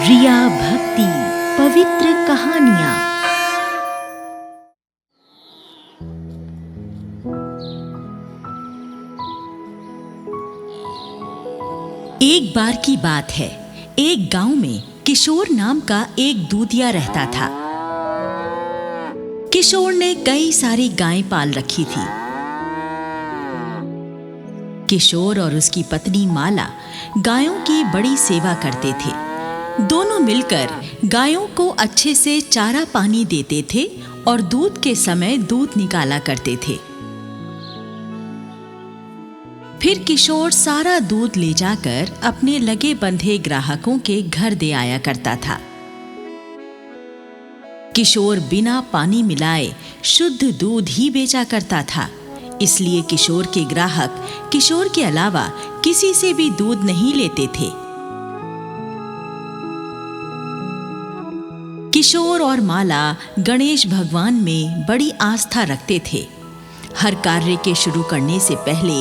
रिया भक्ति पवित्र कहानियां। एक बार की बात है, एक गांव में किशोर नाम का एक दूधिया रहता था। किशोर ने कई सारी गायें पाल रखी थी। किशोर और उसकी पत्नी माला गायों की बड़ी सेवा करते थे। दोनों मिलकर गायों को अच्छे से चारा पानी देते थे और दूध के समय दूध निकाला करते थे। फिर किशोर सारा दूध ले जाकर अपने लगे बंधे ग्राहकों के घर दे आया करता था। किशोर बिना पानी मिलाए शुद्ध दूध ही बेचा करता था, इसलिए किशोर के ग्राहक किशोर के अलावा किसी से भी दूध नहीं लेते थे। किशोर और माला गणेश भगवान में बड़ी आस्था रखते थे। हर कार्य के शुरू करने से पहले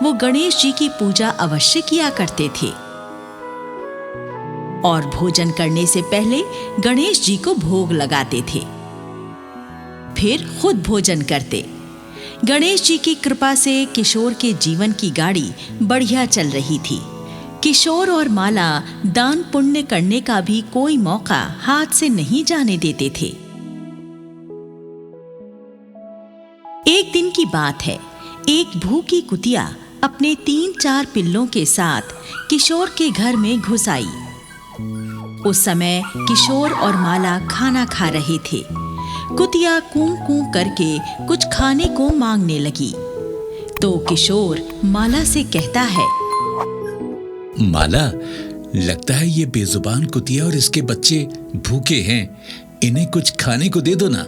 वो गणेश जी की पूजा अवश्य किया करते थे और भोजन करने से पहले गणेश जी को भोग लगाते थे, फिर खुद भोजन करते। गणेश जी की कृपा से किशोर के जीवन की गाड़ी बढ़िया चल रही थी। किशोर और माला दान पुण्य करने का भी कोई मौका हाथ से नहीं जाने देते थे। एक दिन की बात है, एक भूखी कुतिया अपने 3-4 पिल्लों के साथ किशोर के घर में घुस आई। उस समय किशोर और माला खाना खा रहे थे। कुतिया कूं कूं करके कुछ खाने को मांगने लगी तो किशोर माला से कहता है, माला, लगता है ये बेजुबान कुतिया और इसके बच्चे भूखे हैं, इन्हें कुछ खाने को दे दो ना।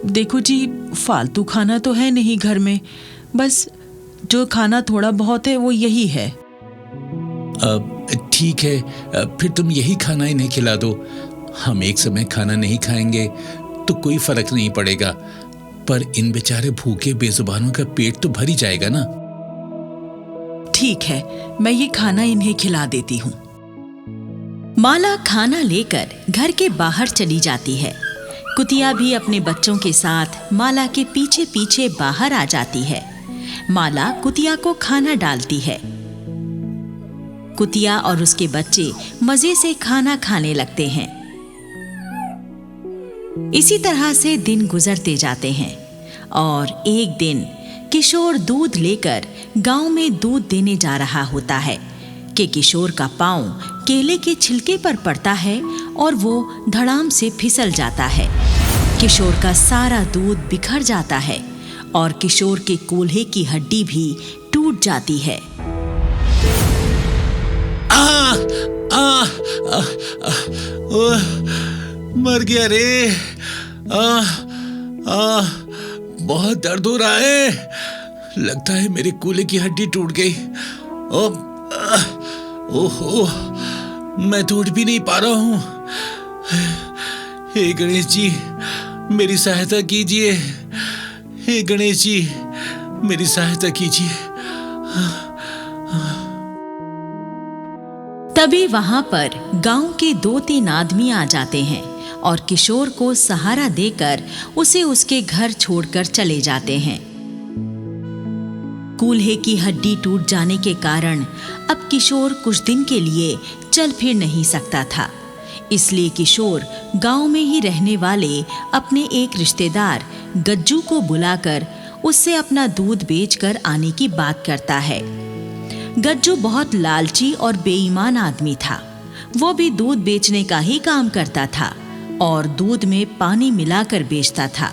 देखो जी, फालतू खाना तो है नहीं घर में, बस जो खाना थोड़ा बहुत है वो यही है। ठीक है, फिर तुम यही खाना इन्हें खिला दो। हम एक समय खाना नहीं खाएंगे तो कोई फर्क नहीं पड़ेगा, पर इन बेचारे भूखे बेजुबानों का पेट तो भर ही जाएगा ना। ठीक है, मैं ये खाना इन्हें खिला देती हूँ। माला खाना लेकर घर के बाहर चली जाती है। कुतिया भी अपने बच्चों के साथ माला के पीछे पीछे बाहर आ जाती है। माला कुतिया को खाना डालती है। कुतिया और उसके बच्चे मजे से खाना खाने लगते हैं। इसी तरह से दिन गुजरते जाते हैं और एक दिन किशोर दूध लेकर गांव में दूध देने जा रहा होता है कि किशोर का पांव केले के छिलके पर पड़ता है और वो धड़ाम से फिसल जाता है। किशोर का सारा दूध बिखर जाता है और किशोर के कूल्हे की हड्डी भी टूट जाती है। मर गया रे। बहुत दर्द हो रहा है, लगता है मेरे कूल्हे की हड्डी टूट गई। ओहो, मैं तो उठ भी नहीं पा रहा हूँ। हे गणेश जी, मेरी सहायता कीजिए। हे गणेश जी, मेरी सहायता कीजिए। तभी वहां पर गांव के 2-3 आदमी आ जाते हैं और किशोर को सहारा देकर उसे उसके घर छोड़कर चले जाते हैं। कूल्हे की हड्डी टूट जाने के कारण अब किशोर कुछ दिन के लिए चल फिर नहीं सकता था, इसलिए किशोर गांव में ही रहने वाले अपने एक रिश्तेदार गज्जू को बुलाकर उससे अपना दूध बेचकर आने की बात करता है। गज्जू बहुत लालची और बेईमान आदमी था। वो भी दूध बेचने का ही काम करता था और दूध में पानी मिलाकर बेचता था।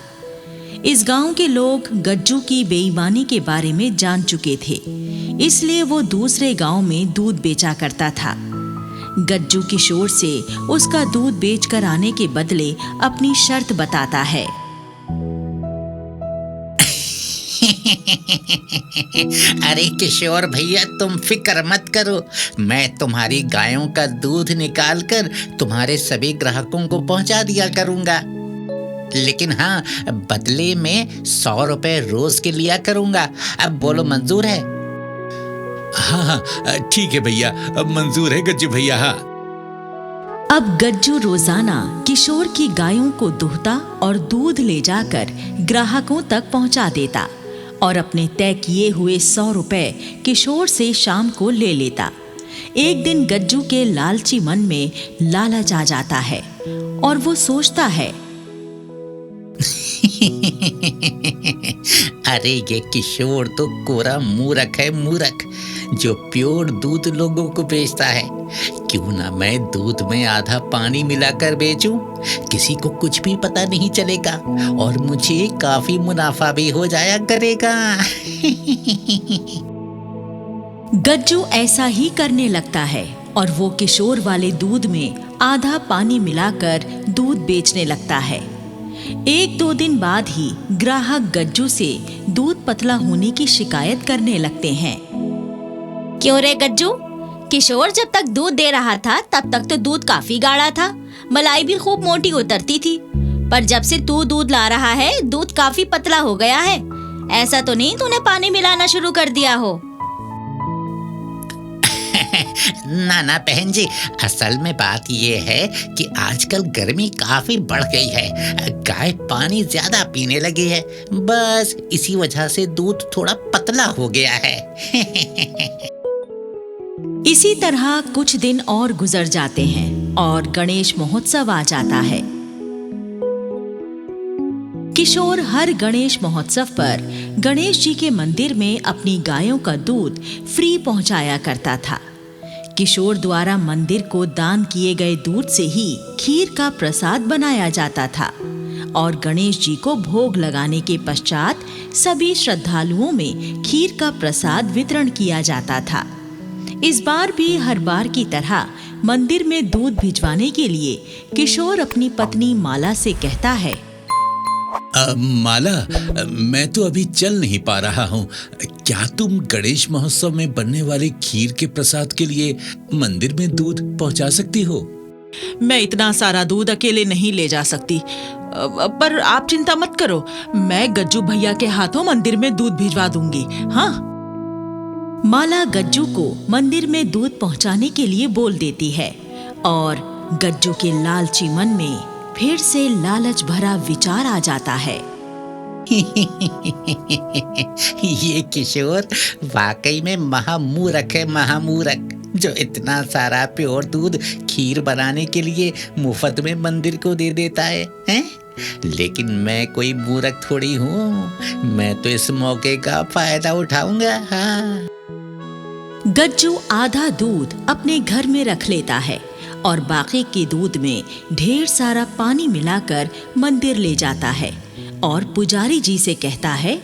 इस गांव के लोग गज्जू की बेईमानी के बारे में जान चुके थे, इसलिए वो दूसरे गांव में दूध बेचा करता था। गज्जू किशोर से उसका दूध बेचकर आने के बदले अपनी शर्त बताता है। अरे किशोर भैया, तुम फिक्र मत करो, मैं तुम्हारी गायों का दूध निकालकर तुम्हारे सभी ग्राहकों को पहुंचा दिया करूंगा। लेकिन हाँ, बदले में 100 रुपए रोज के लिया करूंगा। अब बोलो, मंजूर है? हाँ हाँ ठीक है भैया, अब मंजूर है गज्जू भैया। हाँ अब गज्जू रोजाना किशोर की गायों को दुहता और दूध ले जाकर ग्राहकों तक पहुंचा देता और अपने तय किए हुए 100 रुपए किशोर से शाम को ले लेता। एक दिन गज्जू के लालची मन में लालच आ जाता है और वो सोचता है, अरे ये किशोर तो कोरा मूर्ख है, मूर्ख, जो प्योर दूध लोगों को बेचता है। क्यों ना मैं दूध में आधा पानी मिलाकर बेचूं? किसी को कुछ भी पता नहीं चलेगा और मुझे काफी मुनाफा भी हो जाया करेगा। गज्जू ऐसा ही करने लगता है और वो किशोर वाले दूध में आधा पानी मिलाकर दूध बेचने लगता है। 1-2 दिन बाद ही ग्राहक गज्जू से दूध पतला होने की शिकायत करने लगते हैं। क्यों रे गज्जू, किशोर जब तक दूध दे रहा था तब तक तो दूध काफी गाढ़ा था, मलाई भी खूब मोटी उतरती थी, पर जब से तू दूध ला रहा है दूध काफी पतला हो गया है। ऐसा तो नहीं तूने पानी मिलाना शुरू कर दिया हो? ना ना बहन जी, असल में बात ये है कि आजकल गर्मी काफी बढ़ गई है, गाय पानी ज्यादा पीने लगी है, बस इसी वजह से दूध थोड़ा पतला हो गया है। इसी तरह कुछ दिन और गुजर जाते हैं और गणेश महोत्सव आ जाता है। किशोर हर गणेश महोत्सव पर गणेश जी के मंदिर में अपनी गायों का दूध फ्री पहुंचाया करता था। किशोर द्वारा मंदिर को दान किए गए दूध से ही खीर का प्रसाद बनाया जाता था और गणेश जी को भोग लगाने के पश्चात सभी श्रद्धालुओं में खीर का प्रसाद वितरण किया जाता था। इस बार भी हर बार की तरह मंदिर में दूध भिजवाने के लिए किशोर अपनी पत्नी माला से कहता है, माला, मैं तो अभी चल नहीं पा रहा हूँ, क्या तुम गणेश महोत्सव में बनने वाले खीर के प्रसाद के लिए मंदिर में दूध पहुँचा सकती हो? मैं इतना सारा दूध अकेले नहीं ले जा सकती, पर आप चिंता मत करो, मैं गज्जू भैया के हाथों मंदिर में दूध भिजवा दूंगी। हाँ। माला गज्जू को मंदिर में दूध पहुंचाने के लिए बोल देती है और गज्जू के लालची मन में फिर से लालच भरा विचार आ जाता है। ये किशोर वाकई में महामूर्ख है, महामूर्ख, जो इतना सारा प्योर दूध खीर बनाने के लिए मुफ्त में मंदिर को दे देता है, हैं? लेकिन मैं कोई मूर्ख थोड़ी हूँ, मैं तो इस मौके का फायदा उठाऊंगा। हाँ। गज्जू आधा दूध अपने घर में रख लेता है और बाकी के दूध में ढेर सारा पानी मिलाकर मंदिर ले जाता है और पुजारी जी से कहता है,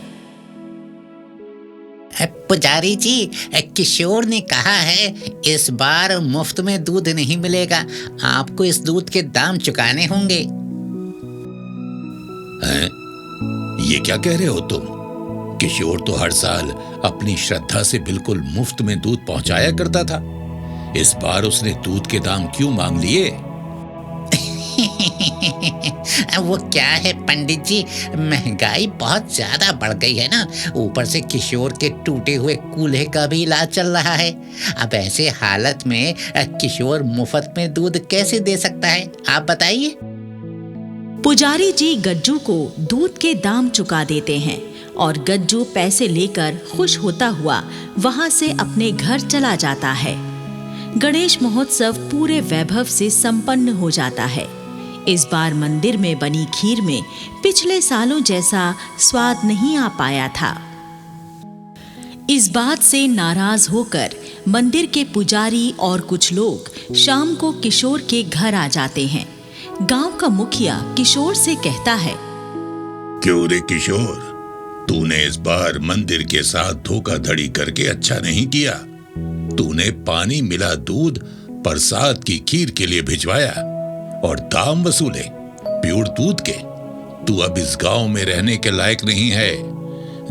पुजारी जी, किशोर ने कहा है इस बार मुफ्त में दूध नहीं मिलेगा, आपको इस दूध के दाम चुकाने होंगे। हैं? ये क्या कह रहे हो तुम? किशोर तो हर साल अपनी श्रद्धा से बिल्कुल मुफ्त में दूध पहुंचाया करता था, इस बार उसने दूध के दाम क्यों मांग लिए? वो क्या है पंडित जी, महंगाई बहुत ज्यादा बढ़ गई है ना, ऊपर से किशोर के टूटे हुए कूल्हे का भी इलाज चल रहा है। अब ऐसे हालत में किशोर मुफ्त में दूध कैसे दे सकता है, आप बताइए। पुजारी जी गज्जू को दूध के दाम चुका देते हैं और गज्जू पैसे लेकर खुश होता हुआ वहां से अपने घर चला जाता है। गणेश महोत्सव पूरे वैभव से संपन्न हो जाता है। इस बार मंदिर में बनी खीर में पिछले सालों जैसा स्वाद नहीं आ पाया था। इस बात से नाराज होकर मंदिर के पुजारी और कुछ लोग शाम को किशोर के घर आ जाते हैं। गांव का मुखिया किशोर से कहता है, क्यों रे किशोर, तूने इस बार मंदिर के साथ धोखाधड़ी करके अच्छा नहीं किया। तूने पानी मिला दूध प्रसाद की खीर के लिए भिजवाया और दाम वसूले प्योर दूध के। तू अब इस गांव में रहने के लायक नहीं है।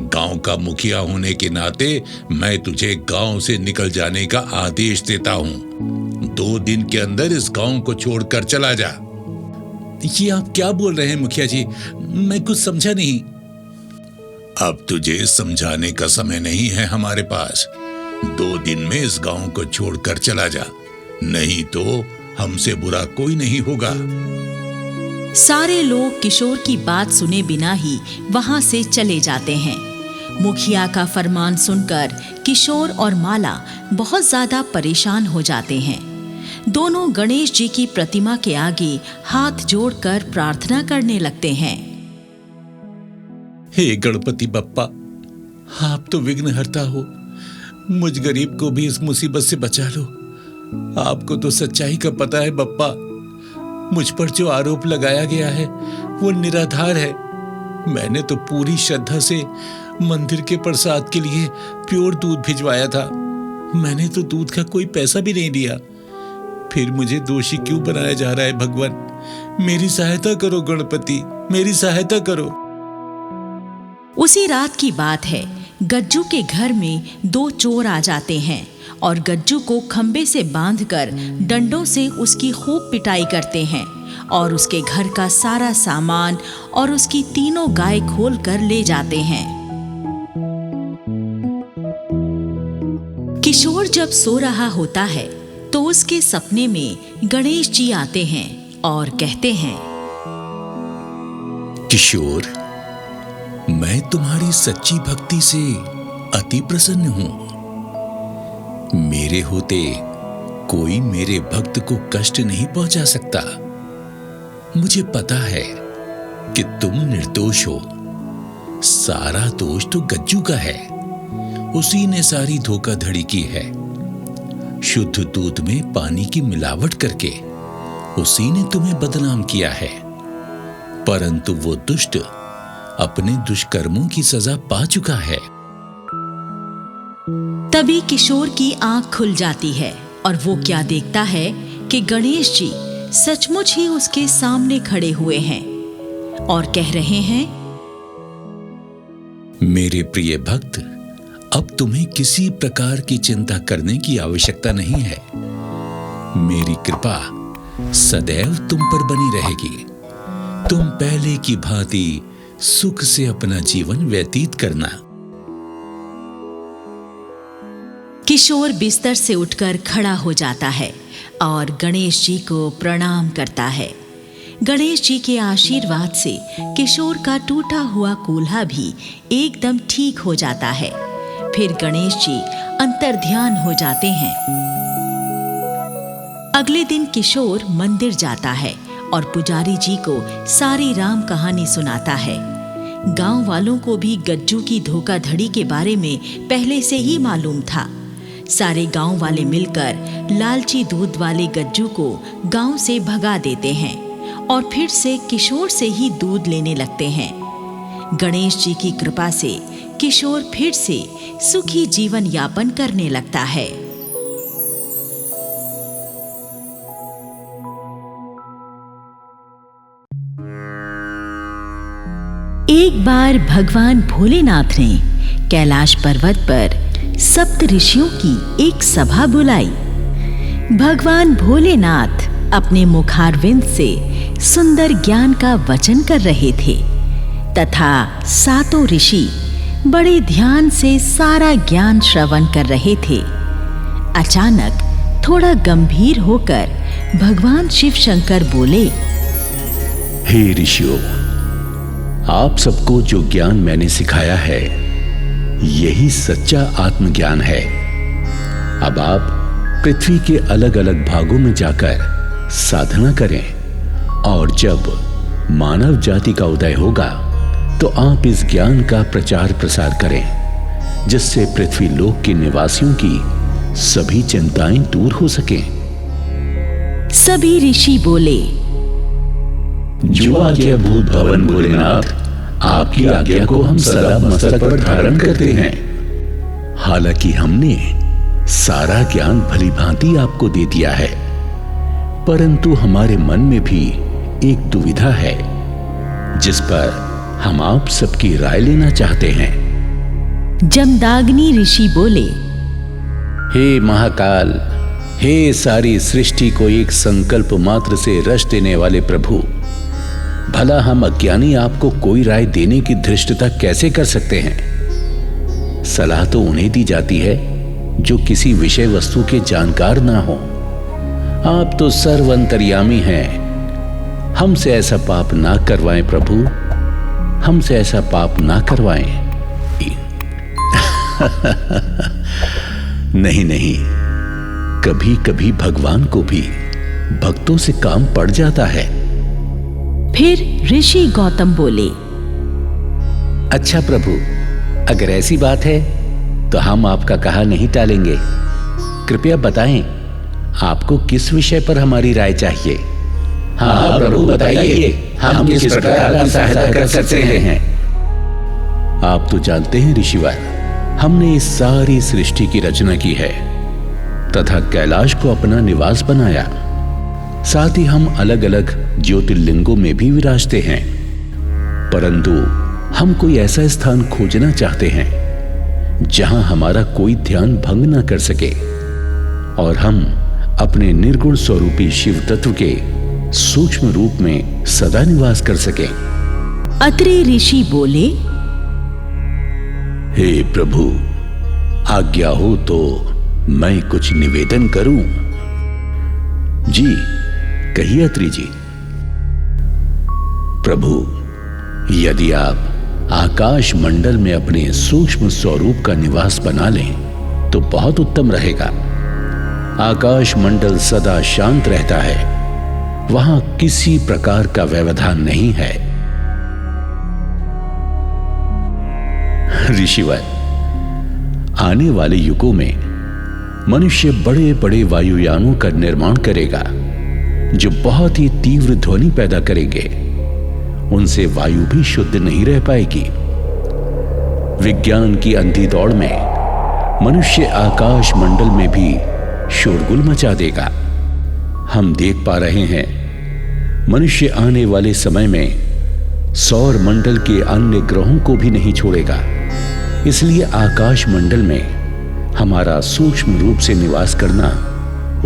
गांव का मुखिया होने के नाते मैं तुझे गांव से निकल जाने का आदेश देता हूँ। 2 दिन के अंदर इस गांव को छोड़कर चला जा। ये आप क्या बोल रहे हैं मुखिया जी, मैं कुछ समझा नहीं। अब तुझे समझाने का समय नहीं है हमारे पास। 2 दिन में इस गांव को छोड़कर चला जा, नहीं तो हमसे बुरा कोई नहीं होगा। सारे लोग किशोर की बात सुने बिना ही वहां से चले जाते हैं। मुखिया का फरमान सुनकर किशोर और माला बहुत ज्यादा परेशान हो जाते हैं। दोनों गणेश जी की प्रतिमा के आगे हाथ जोड़कर प्रार्थना करने लगते हैं। हे गणपति बप्पा, आप तो विघ्नहर्ता हो, मुझ गरीब को भी इस मुसीबत से बचा लो। आपको तो सच्चाई का पता है बप्पा। मुझ पर जो आरोप लगाया गया है वो निराधार है। मैंने तो पूरी श्रद्धा से मंदिर के प्रसाद के लिए प्योर दूध भिजवाया था। मैंने तो दूध का कोई पैसा भी नहीं दिया। फिर मुझे दोषी क्यों बनाया जा रहा है भगवान? मेरी सहायता करो गणपति, मेरी सहायता करो। उसी रात की बात है, गज्जू के घर में 2 चोर आ जाते हैं और गज्जू को खंबे से बांधकर डंडों से उसकी खूब पिटाई करते हैं और उसके घर का सारा सामान और उसकी 3 गाय खोल कर ले जाते हैं। किशोर जब सो रहा होता है तो उसके सपने में गणेश जी आते हैं और कहते हैं, किशोर, मैं तुम्हारी सच्ची भक्ति से अति प्रसन्न हूं। मेरे होते कोई मेरे भक्त को कष्ट नहीं पहुंचा सकता। मुझे पता है कि तुम निर्दोष हो। सारा दोष तो गज्जू का है। उसी ने सारी धोखाधड़ी की है। शुद्ध दूध में पानी की मिलावट करके उसी ने तुम्हें बदनाम किया है। परंतु वो दुष्ट अपने दुष्कर्मों की सजा पा चुका है। तभी किशोर की आंख खुल जाती है और वो क्या देखता है कि गणेश जी सचमुच ही उसके सामने खड़े हुए हैं और कह रहे हैं, मेरे प्रिय भक्त, अब तुम्हें किसी प्रकार की चिंता करने की आवश्यकता नहीं है। मेरी कृपा सदैव तुम पर बनी रहेगी। तुम पहले की भांति सुख से अपना जीवन व्यतीत करना। किशोर बिस्तर से उठकर खड़ा हो जाता है और गणेश जी को प्रणाम करता है। गणेश जी के आशीर्वाद से किशोर का टूटा हुआ कूल्हा भी एकदम ठीक हो जाता है। फिर गणेश जी अंतर्ध्यान हो जाते हैं। अगले दिन किशोर मंदिर जाता है और पुजारी जी को सारी राम कहानी सुनाता है। गांव वालों को भी गज्जू की धोखाधड़ी के बारे में पहले से ही मालूम था। सारे गांव वाले मिलकर लालची दूध वाले गज्जू को गांव से भगा देते हैं और फिर से किशोर से ही दूध लेने लगते हैं। गणेश जी की कृपा से किशोर फिर से सुखी जीवन यापन करने लगता है। एक बार भगवान भोलेनाथ ने कैलाश पर्वत पर सप्त ऋषियों की एक सभा बुलाई। भगवान भोलेनाथ अपने मुखारविंद से सुंदर ज्ञान का वचन कर रहे थे तथा 7 ऋषि बड़े ध्यान से सारा ज्ञान श्रवण कर रहे थे। अचानक थोड़ा गंभीर होकर भगवान शिव शंकर बोले, हे ऋषियों, आप सबको जो ज्ञान मैंने सिखाया है यही सच्चा आत्मज्ञान है। अब आप पृथ्वी के अलग अलग भागों में जाकर साधना करें और जब मानव जाति का उदय होगा तो आप इस ज्ञान का प्रचार प्रसार करें जिससे पृथ्वी लोक के निवासियों की सभी चिंताएं दूर हो सकें। सभी ऋषि बोले, जो आज्ञा भूत भवन भोलेनाथ, आपकी आज्ञा को हम सदा मस्तक पर धारण करते हैं। हालांकि हमने सारा ज्ञान भली भांति आपको दे दिया है, परंतु हमारे मन में भी एक दुविधा है जिस पर हम आप सबकी राय लेना चाहते हैं। जमदाग्नि ऋषि बोले, हे महाकाल, हे सारी सृष्टि को एक संकल्प मात्र से रच देने वाले प्रभु, भला हम अज्ञानी आपको कोई राय देने की धृष्टता कैसे कर सकते हैं? सलाह तो उन्हें दी जाती है जो किसी विषय वस्तु के जानकार ना हो। आप तो सर्व अंतर्यामी हैं। हमसे ऐसा पाप ना करवाएं प्रभु, हमसे ऐसा पाप ना करवाएं। नहीं नहीं, कभी कभी भगवान को भी भक्तों से काम पड़ जाता है। फिर ऋषि गौतम बोले, अच्छा प्रभु, अगर ऐसी बात है तो हम आपका कहा नहीं टालेंगे। कृपया बताएं, आपको किस विषय पर हमारी राय चाहिए? हाँ प्रभु बताइए, हम किस प्रकार आपकी सहायता कर सकते हैं? आप तो जानते हैं ऋषिवर, हमने इस सारी सृष्टि की रचना की है तथा कैलाश को अपना निवास बनाया। साथ ही हम अलग अलग ज्योतिर्लिंगों में भी विराजते हैं, परंतु हम कोई ऐसा स्थान खोजना चाहते हैं जहां हमारा कोई ध्यान भंग न कर सके और हम अपने निर्गुण स्वरूपी शिव तत्व के सूक्ष्म रूप में सदा निवास कर सकें। अत्रि ऋषि बोले, हे प्रभु, आज्ञा हो तो मैं कुछ निवेदन करूं? जी कहिए अत्रि जी। प्रभु, यदि आप आकाश मंडल में अपने सूक्ष्म स्वरूप का निवास बना लें तो बहुत उत्तम रहेगा। आकाश मंडल सदा शांत रहता है, वहां किसी प्रकार का व्यवधान नहीं है। ऋषिवर, आने वाले युगों में मनुष्य बड़े बड़े वायुयानों का निर्माण करेगा जो बहुत ही तीव्र ध्वनि पैदा करेंगे। उनसे वायु भी शुद्ध नहीं रह पाएगी। विज्ञान की अंधी दौड़ में मनुष्य आकाश मंडल में भी शोरगुल मचा देगा। हम देख पा रहे हैं, मनुष्य आने वाले समय में सौर मंडल के अन्य ग्रहों को भी नहीं छोड़ेगा। इसलिए आकाश मंडल में हमारा सूक्ष्म रूप से निवास करना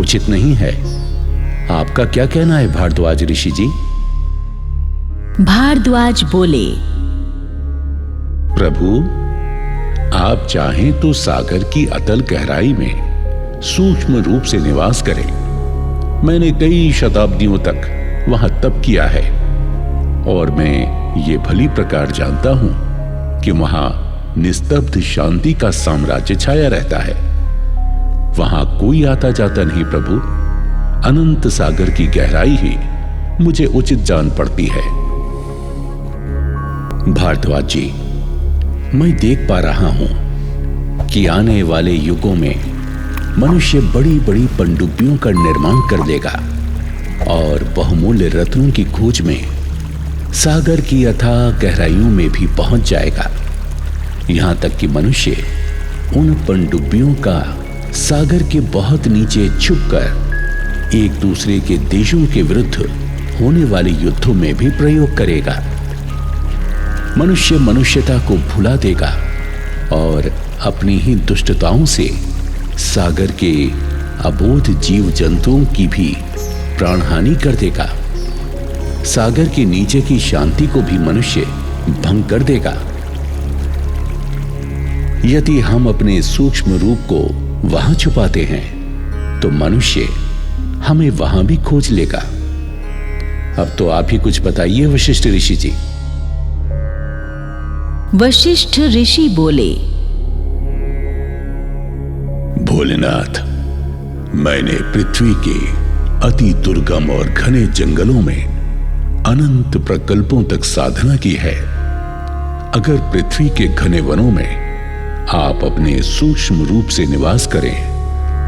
उचित नहीं है। आपका क्या कहना है भारद्वाज ऋषि जी? भारद्वाज बोले, प्रभु, आप चाहें तो सागर की अतल गहराई में सूक्ष्म रूप से निवास करें। मैंने कई शताब्दियों तक वहां तप किया है और मैं ये भली प्रकार जानता हूं कि वहां निस्तब्ध शांति का साम्राज्य छाया रहता है। वहां कोई आता जाता नहीं प्रभु। अनंत सागर की गहराई ही मुझे उचित जान पड़ती है। भारद्वाज जी, मैं देख पा रहा हूं कि आने वाले युगों में मनुष्य बड़ी बड़ी पनडुब्बियों का निर्माण कर देगा और बहुमूल्य रत्नों की खोज में सागर की अथाह गहराइयों में भी पहुंच जाएगा। यहां तक कि मनुष्य उन पनडुब्बियों का सागर के बहुत नीचे छुपकर एक दूसरे के देशों के विरुद्ध होने वाले युद्धों में भी प्रयोग करेगा। मनुष्य मनुष्यता को भुला देगा और अपनी ही दुष्टताओं से सागर के अबोध जीव जंतुओं की भी प्राणहानि कर देगा। सागर के नीचे की शांति को भी मनुष्य भंग कर देगा। यदि हम अपने सूक्ष्म रूप को वहां छुपाते हैं तो मनुष्य हमें वहां भी खोज लेगा। अब तो आप ही कुछ बताइए वशिष्ठ ऋषि जी। वशिष्ठ ऋषि बोले, भोलेनाथ, मैंने पृथ्वी के अति दुर्गम और घने जंगलों में अनंत प्रकल्पों तक साधना की है। अगर पृथ्वी के घने वनों में आप अपने सूक्ष्म रूप से निवास करें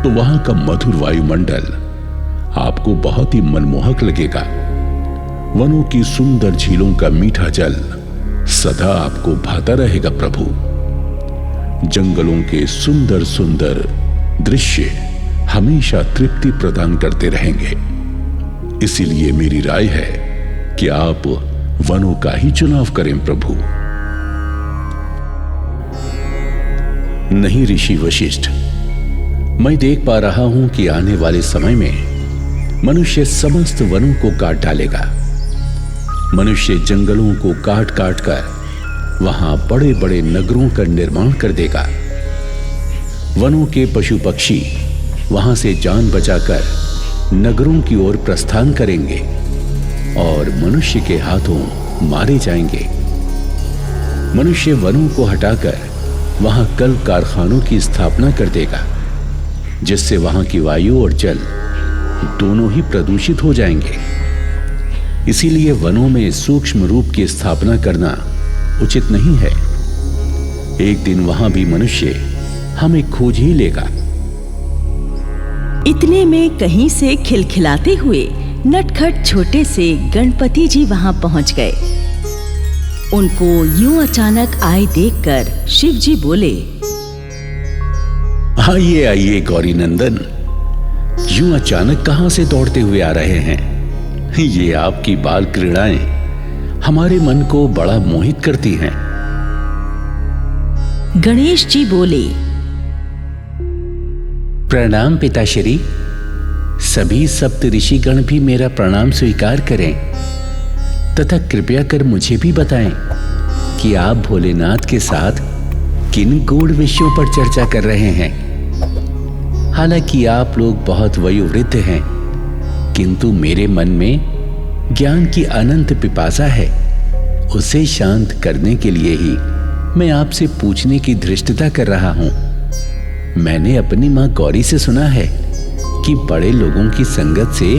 तो वहां का मधुर वायुमंडल आपको बहुत ही मनमोहक लगेगा। वनों की सुंदर झीलों का मीठा जल सदा आपको भाता रहेगा प्रभु। जंगलों के सुंदर सुंदर दृश्य हमेशा तृप्ति प्रदान करते रहेंगे। इसीलिए मेरी राय है कि आप वनों का ही चुनाव करें प्रभु। नहीं ऋषि वशिष्ठ, मैं देख पा रहा हूं कि आने वाले समय में मनुष्य समस्त वनों को काट डालेगा। मनुष्य जंगलों को काट काट कर वहां बड़े बड़े नगरों का निर्माण कर देगा। वनों के पशु पक्षी वहां से जान बचाकर नगरों की ओर प्रस्थान करेंगे और मनुष्य के हाथों मारे जाएंगे। मनुष्य वनों को हटाकर वहां कल कारखानों की स्थापना कर देगा, जिससे वहां की वायु और जल दोनों ही प्रदूषित हो जाएंगे। इसीलिए वनों में सूक्ष्म रूप की स्थापना करना उचित नहीं है। एक दिन वहां भी मनुष्य हमें खोज ही लेगा। इतने में कहीं से खिलखिलाते हुए नटखट छोटे से गणपति जी वहां पहुंच गए। उनको यूं अचानक आए देखकर शिव जी बोले, आइए आइए गौरी नंदन, यूं अचानक कहां से दौड़ते हुए आ रहे हैं? ये आपकी बाल क्रीड़ाएं हमारे मन को बड़ा मोहित करती हैं। गणेश जी बोले, प्रणाम पिताश्री। सभी सप्त ऋषिगण भी मेरा प्रणाम स्वीकार करें तथा कृपया कर मुझे भी बताएं कि आप भोलेनाथ के साथ किन गूढ़ विषयों पर चर्चा कर रहे हैं। हालांकि आप लोग बहुत वयोवृद्ध हैं, किंतु मेरे मन में ज्ञान की अनंत पिपासा है। उसे शांत करने के लिए ही मैं आपसे पूछने की धृष्टता कर रहा हूं। मैंने अपनी मां गौरी से सुना है कि बड़े लोगों की संगत से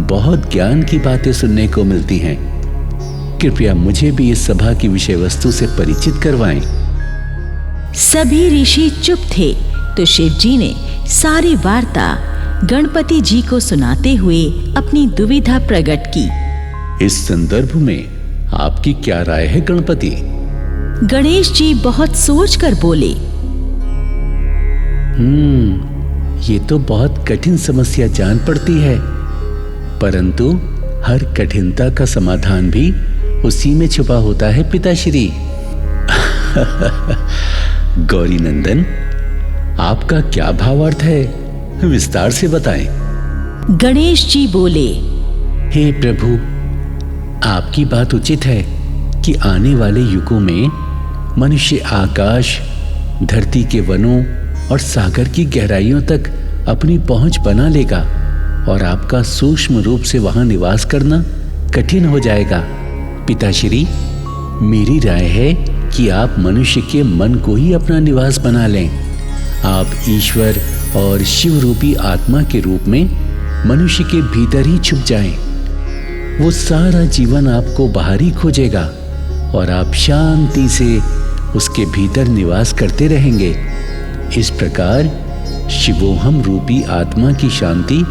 बहुत ज्ञान की बातें सुनने को मिलती हैं। कृपया मुझे भी इस सभा की विषय वस्तु से परिचित करवाएं। सभी ऋषि चुप थे तो शिव जी ने सारी वार्ता गणपति जी को सुनाते हुए अपनी दुविधा प्रकट की। इस संदर्भ में आपकी क्या राय है गणपति? गणेश जी बहुत सोचकर बोले, ये तो बहुत कठिन समस्या जान पड़ती है, परंतु हर कठिनता का समाधान भी उसी में छुपा होता है पिताश्री। गौरी नंदन, आपका क्या भावार्थ है? विस्तार से बताएं। गणेश जी बोले, हे प्रभु, आपकी बात उचित है कि आने वाले युगों में मनुष्य आकाश, धरती के वनों और सागर की गहराइयों तक अपनी पहुंच बना लेगा और आपका सूक्ष्म रूप से वहां निवास करना कठिन हो जाएगा। पिताश्री, मेरी राय है कि आप मनुष्य के मन को ही अपना निवास बना लें। आप ईश्वर और शिव रूपी आत्मा के रूप में मनुष्य के भीतर ही छुप जाएं। वो सारा जीवन आपको बाहर ही खोजेगा और आप शांति से उसके भीतर निवास करते रहेंगे। इस प्रकार शिवोहम रूपी आत्मा की शांति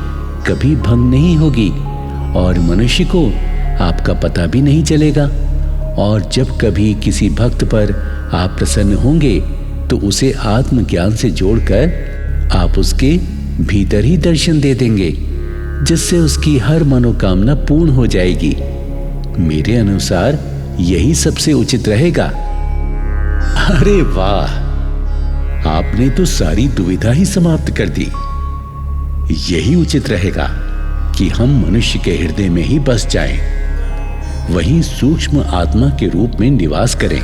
कभी भंग नहीं होगी और मनुष्य को आपका पता भी नहीं चलेगा। और जब कभी किसी भक्त पर आप प्रसन्न होंगे तो उसे आत्मज्ञान से जोड़कर आप उसके भीतर ही दर्शन दे देंगे, जिससे उसकी हर मनोकामना पूर्ण हो जाएगी। मेरे अनुसार यही सबसे उचित रहेगा। अरे वाह, आपने तो सारी दुविधा ही समाप्त कर दी। यही उचित रहेगा कि हम मनुष्य के हृदय में ही बस जाएं, वहीं सूक्ष्म आत्मा के रूप में निवास करें।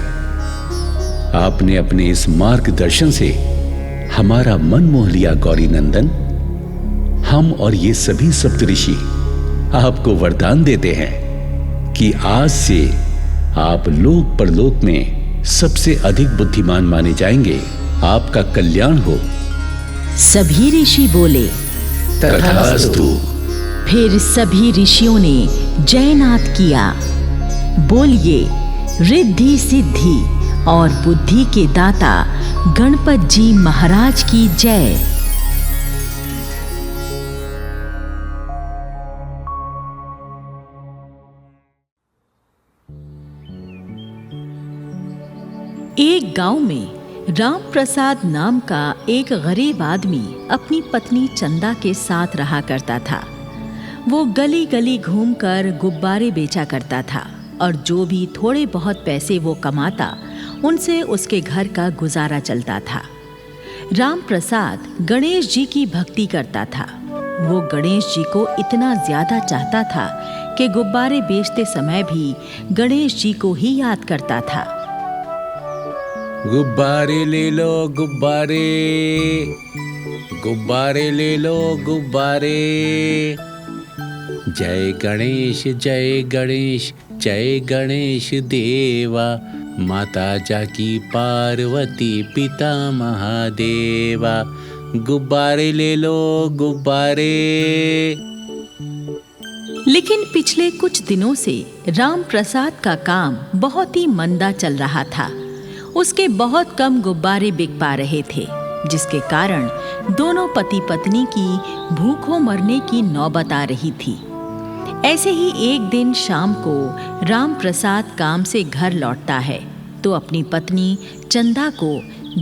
आपने अपने इस मार्गदर्शन से हमारा मन मोह लिया गौरी नंदन। हम और ये सभी सप्तऋषि आपको वरदान देते हैं कि आज से आप लोक परलोक में सबसे अधिक बुद्धिमान माने जाएंगे। आपका कल्याण हो। सभी ऋषि बोले, तथास्तु। फिर सभी ऋषियों ने जयनाद किया। बोलिए, रिद्धि सिद्धि और बुद्धि के दाता गणपत जी महाराज की जय। एक गांव में राम प्रसाद नाम का एक गरीब आदमी अपनी पत्नी चंदा के साथ रहा करता था। वो गली गली घूमकर गुब्बारे बेचा करता था और जो भी थोड़े बहुत पैसे वो कमाता उनसे उसके घर का गुजारा चलता था। राम प्रसाद गणेश जी की भक्ति करता था। वो गणेश जी को इतना ज्यादा चाहता था कि गुब्बारे बेचते समय भी गणेश जी को ही याद करता था। गुब्बारे ले लो गुब्बारे, गुब्बारे ले लो गुब्बारे। जय गणेश जय गणेश जय गणेश देवा, माता जाकी पार्वती पिता महादेवा, गुब्बारे ले लो गुब्बारे। लेकिन पिछले कुछ दिनों से राम प्रसाद का काम बहुत ही मंदा चल रहा था। उसके बहुत कम गुब्बारे बिक पा रहे थे, जिसके कारण दोनों पति पत्नी की भूखों मरने की नौबत आ रही थी। ऐसे ही एक दिन शाम को राम प्रसाद काम से घर लौटता है तो अपनी पत्नी चंदा को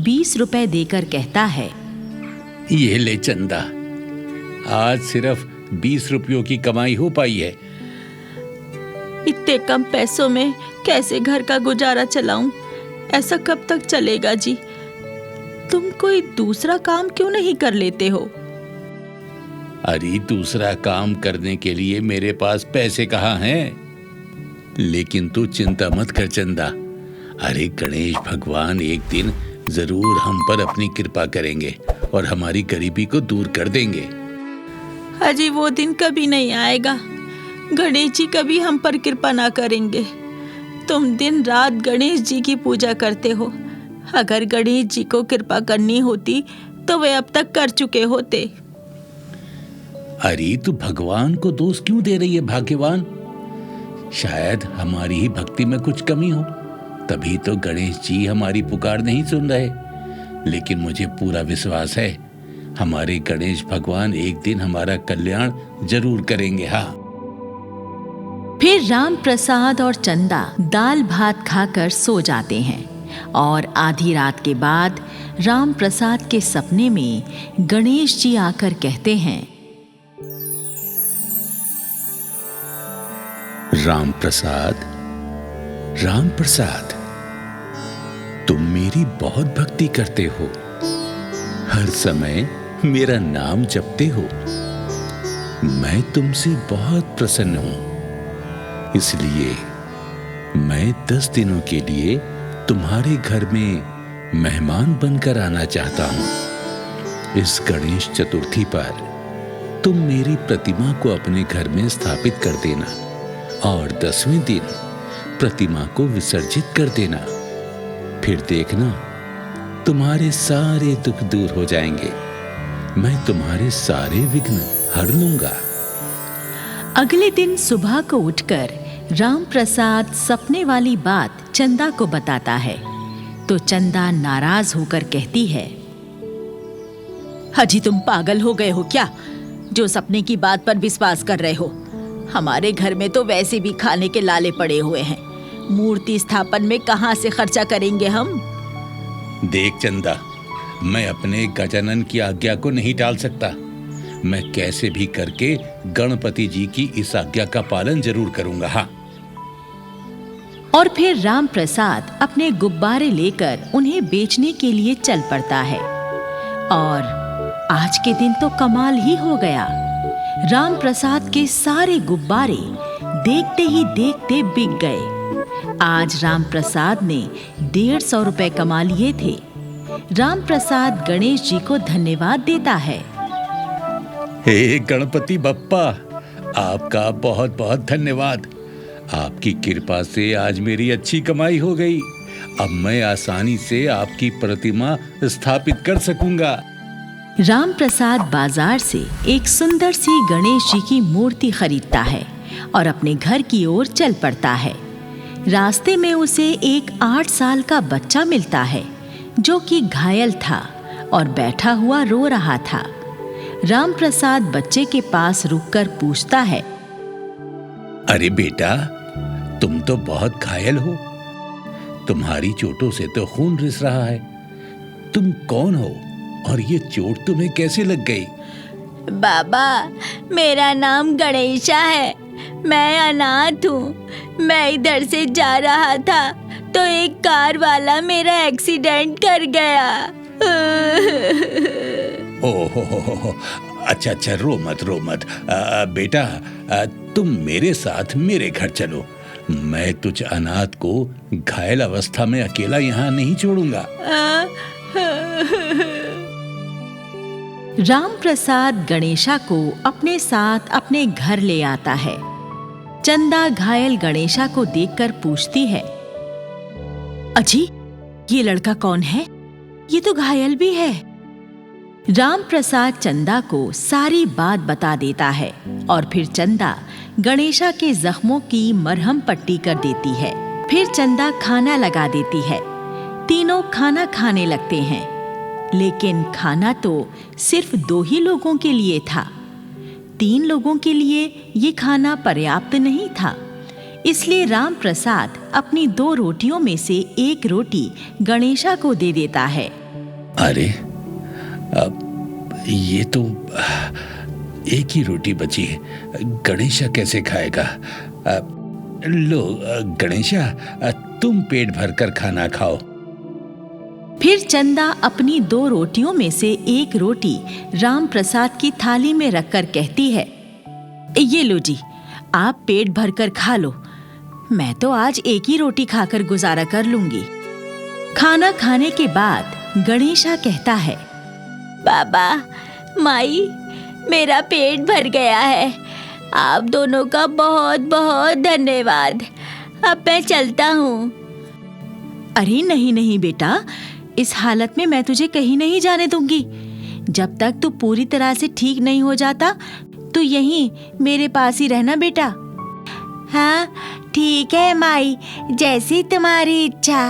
20 रुपए देकर कहता है, ये ले चंदा, आज सिर्फ 20 रुपयों की कमाई हो पाई है। इतने कम पैसों में कैसे घर का गुजारा चलाऊं? ऐसा कब तक चलेगा जी? तुम कोई दूसरा काम क्यों नहीं कर लेते हो? अरे दूसरा काम करने के लिए मेरे पास पैसे कहाँ हैं? लेकिन तू चिंता मत कर चंदा, अरे गणेश भगवान एक दिन जरूर हम पर अपनी कृपा करेंगे और हमारी गरीबी को दूर कर देंगे। अजी वो दिन कभी नहीं आएगा। गणेश जी कभी हम पर कृपा ना करेंगे। तुम दिन रात गणेश जी की पूजा करते हो। अगर गणेश जी को कृपा करनी होती तो वे अब तक कर चुके होते। अरे तू भगवान को दोष क्यों दे रही है भाग्यवान? शायद हमारी ही भक्ति में कुछ कमी हो, तभी तो गणेश जी हमारी पुकार नहीं सुन रहे। लेकिन मुझे पूरा विश्वास है हमारे गणेश भगवान एक दिन हमारा कल्याण जरूर करेंगे। हाँ। फिर राम प्रसाद और चंदा दाल भात खाकर सो जाते हैं और आधी रात के बाद राम प्रसाद के सपने में गणेश जी आकर कहते हैं, राम प्रसाद, राम प्रसाद, तुम मेरी बहुत भक्ति करते हो, हर समय मेरा नाम जपते हो। मैं तुमसे बहुत प्रसन्न हूं, इसलिए मैं 10 दिनों के लिए तुम्हारे घर में मेहमान बनकर आना चाहता हूं। इस गणेश चतुर्थी पर तुम मेरी प्रतिमा को अपने घर में स्थापित कर देना और 10वें दिन प्रतिमा को विसर्जित कर देना। फिर देखना तुम्हारे सारे दुख दूर हो जाएंगे। मैं तुम्हारे सारे विघ्न हर लूंगा। अगले दिन सुबह को उठकर राम प्रसाद सपने वाली बात चंदा को बताता है तो चंदा नाराज होकर कहती है, अजी तुम पागल हो गए हो क्या, जो सपने की बात पर विश्वास कर रहे हो? हमारे घर में तो वैसे भी खाने के लाले पड़े हुए हैं। मूर्ति स्थापन में कहां से खर्चा करेंगे हम? देख चंदा, मैं अपने गजानन की आज्ञा को नहीं टाल सकता। मैं कैसे भी करके गणपति जी की इस आज्ञा का पालन जरूर करूंगा। हाँ। और फिर राम प्रसाद अपने गुब्बारे लेकर उन्हें बेचने के लिए चल पड़ता है। और आज के दिन तो कमाल ही हो गया। राम प्रसाद के सारे गुब्बारे देखते ही देखते बिक गए। आज राम प्रसाद ने 150 रुपए कमा लिए थे। राम प्रसाद गणेश जी को धन्यवाद देता है। हे गणपति बप्पा, आपका बहुत बहुत धन्यवाद। आपकी कृपा से आज मेरी अच्छी कमाई हो गई। अब मैं आसानी से आपकी प्रतिमा स्थापित कर सकूंगा। राम प्रसाद बाजार से एक सुंदर सी गणेश जी की मूर्ति खरीदता है और अपने घर की ओर चल पड़ता है। रास्ते में उसे एक 8 साल का बच्चा मिलता है जो कि घायल था और बैठा हुआ रो रहा था। राम प्रसाद बच्चे के पास रुककर पूछता है, अरे बेटा, तुम तो बहुत घायल हो। तुम्हारी चोटों से तो खून रिस रहा है। तुम कौन हो और ये चोट तुम्हें कैसे लग गई? बाबा, मेरा नाम गणेशा है। मैं अनाथ हूँ। मैं इधर से जा रहा था तो एक कार वाला मेरा एक्सीडेंट कर गया। ओहो, अच्छा, रो मत। बेटा, तुम मेरे साथ मेरे घर चलो। मैं तुझ अनाथ को घायल अवस्था में अकेला यहाँ नहीं छोड़ूंगा। राम प्रसाद गणेशा को अपने साथ अपने घर ले आता है। चंदा घायल गणेशा को देखकर पूछती है, अजी, ये लड़का कौन है? ये तो घायल भी है। राम प्रसाद चंदा को सारी बात बता देता है और फिर चंदा गणेशा के जख्मों की मरहम पट्टी कर देती है। फिर चंदा खाना लगा देती है। तीनों खाना खाने लगते हैं, लेकिन खाना तो सिर्फ 2 ही लोगों के लिए था। 3 लोगों के लिए ये खाना पर्याप्त नहीं था। इसलिए राम प्रसाद अपनी 2 रोटियों में से 1 रोटी गणेशा को दे देता है। अरे, ये तो 1 ही रोटी बची है, गणेशा कैसे खाएगा? लो गणेशा, तुम पेट भरकर खाना खाओ। फिर चंदा अपनी 2 रोटियों में से 1 रोटी राम प्रसाद की थाली में रखकर कहती है, ये लो जी, आप पेट भरकर खा लो। मैं तो आज 1 ही रोटी खाकर गुजारा कर लूंगी। खाना खाने के बाद गणेशा कहता है, बाबा, माई, मेरा पेट भर गया है। आप दोनों का बहुत बहुत धन्यवाद। अब मैं चलता हूँ। अरे नहीं नहीं बेटा, इस हालत में मैं तुझे कहीं नहीं जाने दूंगी। जब तक तू पूरी तरह से ठीक नहीं हो जाता, तू यहीं मेरे पास ही रहना बेटा। हाँ ठीक है माई, जैसी तुम्हारी इच्छा।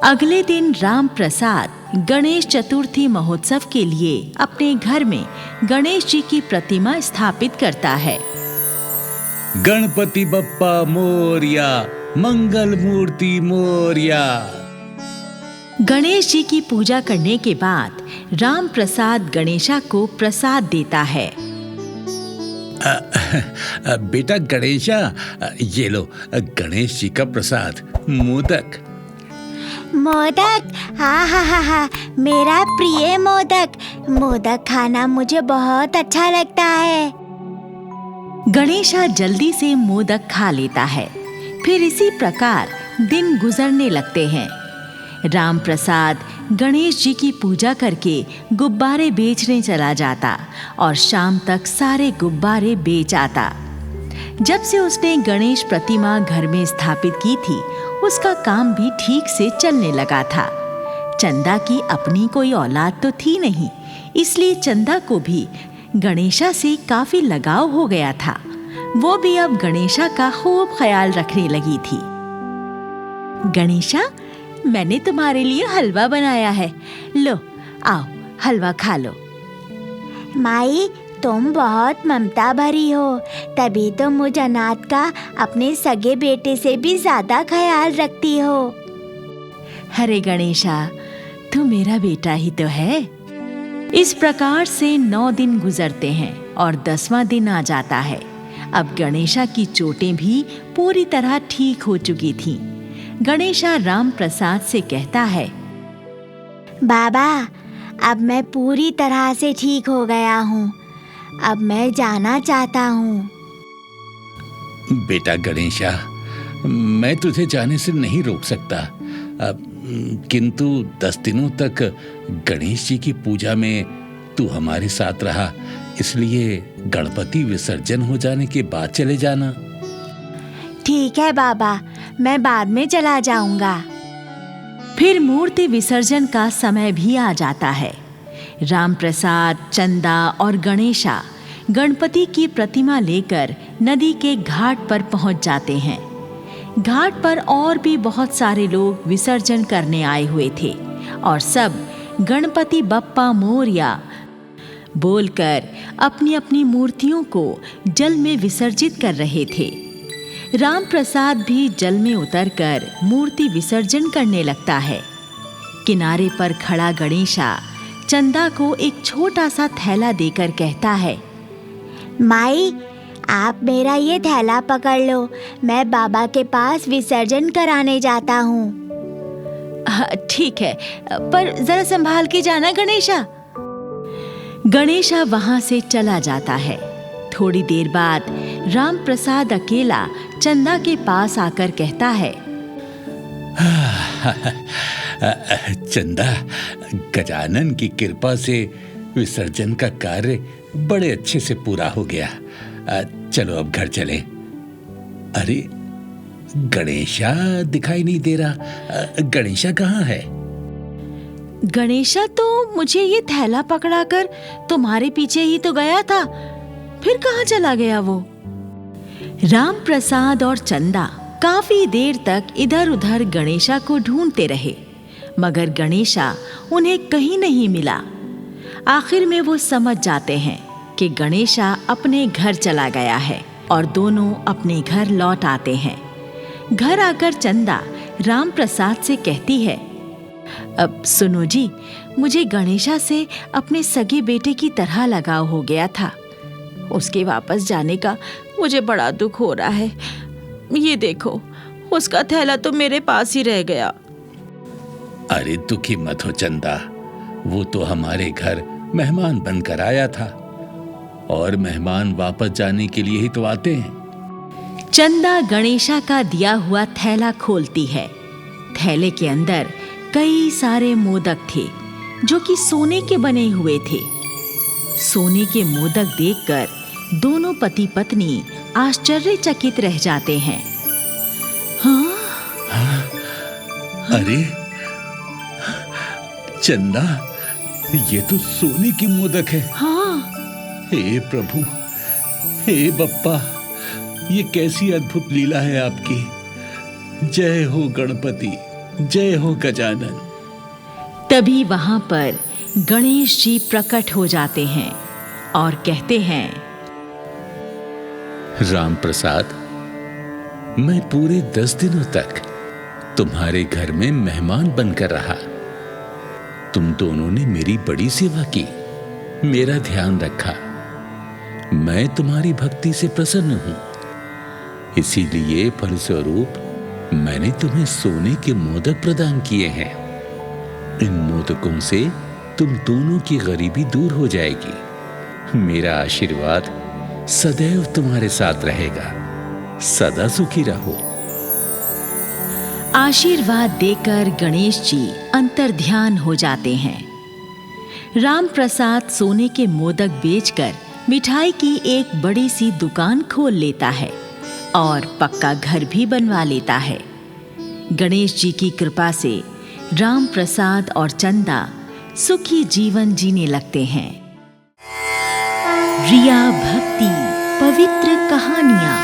अगले दिन राम प्रसाद गणेश चतुर्थी महोत्सव के लिए अपने घर में गणेश जी की प्रतिमा स्थापित करता है। गणपति बप्पा मोरया, मंगल मूर्ति मोरया। गणेश जी की पूजा करने के बाद राम प्रसाद गणेशा को प्रसाद देता है। बेटा गणेशा, ये लो गणेश जी का प्रसाद, मोदक। मोदक, हाँ हाँ हाँ हाँ, मेरा प्रिय मोदक। मोदक खाना मुझे बहुत अच्छा लगता है। गणेशा जल्दी से मोदक खा लेता है। फिर इसी प्रकार दिन गुजरने लगते हैं। राम प्रसाद गणेश जी की पूजा करके गुब्बारे बेचने चला जाता और शाम तक सारे गुब्बारे बेच आता। जब से उसने गणेश प्रतिमा घर में स्थापित की थी, उसका काम भी ठीक से चलने लगा था। चंदा की अपनी कोई औलाद तो थी नहीं, इसलिए चंदा को भी गणेशा से काफी लगाव हो गया था। वो भी अब गणेशा का खूब ख्याल रखने लगी थी। गणेशा, मैंने तुम्हारे लिए हलवा बनाया है, लो आओ हलवा खा लो। माई, तुम बहुत ममता भरी हो, तभी तो मुझ अनाथ का अपने सगे बेटे से भी ज्यादा ख्याल रखती हो। अरे गणेशा, तू मेरा बेटा ही तो है। इस प्रकार से 9 दिन गुजरते हैं और 10वां दिन आ जाता है। अब गणेशा की चोटें भी पूरी तरह ठीक हो चुकी थीं। गणेशा राम प्रसाद से कहता है, बाबा, अब मैं पूरी तरह से ठीक हो गया हूँ। अब मैं जाना चाहता हूँ। बेटा गणेशा, मैं तुझे जाने से नहीं रोक सकता, किंतु 10 दिनों तक गणेश जी की पूजा में तू हमारे साथ रहा, इसलिए गणपति विसर्जन हो जाने के बाद चले जाना। ठीक है बाबा, मैं बाद में चला जाऊंगा। फिर मूर्ति विसर्जन का समय भी आ जाता है। राम प्रसाद, चंदा और गणेशा गणपति की प्रतिमा लेकर नदी के घाट पर पहुंच जाते हैं। घाट पर और भी बहुत सारे लोग विसर्जन करने आए हुए थे और सब गणपति बप्पा मोरया बोलकर अपनी अपनी मूर्तियों को जल में विसर्जित कर रहे थे। राम प्रसाद भी जल में उतरकर मूर्ति विसर्जन करने लगता है। किनारे पर खड़ा गणेशा चंदा को एक छोटा सा थैला देकर कहता है, माई, आप मेरा ये थैला पकड़ लो, मैं बाबा के पास विसर्जन कराने जाता हूँ। ठीक है, पर जरा संभाल के जाना गणेशा। गणेशा वहां से चला जाता है। थोड़ी देर बाद राम प्रसाद अकेला चंदा के पास आकर कहता है, चंदा, गजानन की कृपा से विसर्जन का कार्य बड़े अच्छे से पूरा हो गया। चलो अब घर चले। अरे गणेशा दिखाई नहीं दे रहा। गणेशा कहाँ है? गणेशा तो मुझे ये थैला पकड़ाकर तुम्हारे पीछे ही तो गया था, फिर कहाँ चला गया वो? राम प्रसाद और चंदा काफी देर तक इधर उधर गणेशा को ढूंढते रहे, मगर गणेशा उन्हें कहीं नहीं मिला। आखिर में वो समझ जाते हैं कि गणेशा अपने घर चला गया है और दोनों अपने घर लौट आते हैं। घर आकर चंदा राम प्रसाद से कहती है, अब सुनो जी, मुझे गणेशा से अपने सगे बेटे की तरह लगाव हो गया था। उसके वापस जाने का मुझे बड़ा दुख हो रहा है। ये देखो, उसका थैला तो मेरे पास ही रह गया। अरे दुखी मत हो चंदा, वो तो हमारे घर मेहमान बनकर आया था और मेहमान वापस जाने के लिए ही तो आते हैं। चंदा गणेशा का दिया हुआ थैला खोलती है। थैले के अंदर कई सारे मोदक थे जो कि सोने के बने हुए थे। सोने के मोदक देखकर दोनों पति पत्नी आश्चर्यचकित रह जाते हैं। हाँ? अरे चंदा, ये तो सोने की मोदक है। हाँ। हे प्रभु, हे बप्पा, ये कैसी अद्भुत लीला है आपकी। जय हो गणपति, जय हो गजानन। तभी वहां पर गणेश जी प्रकट हो जाते हैं और कहते हैं, राम प्रसाद, मैं पूरे 10 दिनों तक तुम्हारे घर में मेहमान बनकर रहा। तुम दोनों ने मेरी बड़ी सेवा की, मेरा ध्यान रखा। मैं तुम्हारी भक्ति से प्रसन्न हूं, इसीलिए फलस्वरूप मैंने तुम्हें सोने के मोदक प्रदान किए हैं। इन मोदकों से तुम दोनों की गरीबी दूर हो जाएगी। मेरा आशीर्वाद सदैव तुम्हारे साथ रहेगा। सदा सुखी रहो। आशीर्वाद देकर गणेश जी अंतर्ध्यान हो जाते हैं। राम प्रसाद सोने के मोदक बेचकर मिठाई की एक बड़ी सी दुकान खोल लेता है और पक्का घर भी बनवा लेता है। गणेश जी की कृपा से राम प्रसाद और चंदा सुखी जीवन जीने लगते हैं। रिया भक्ति पवित्र कहानियां।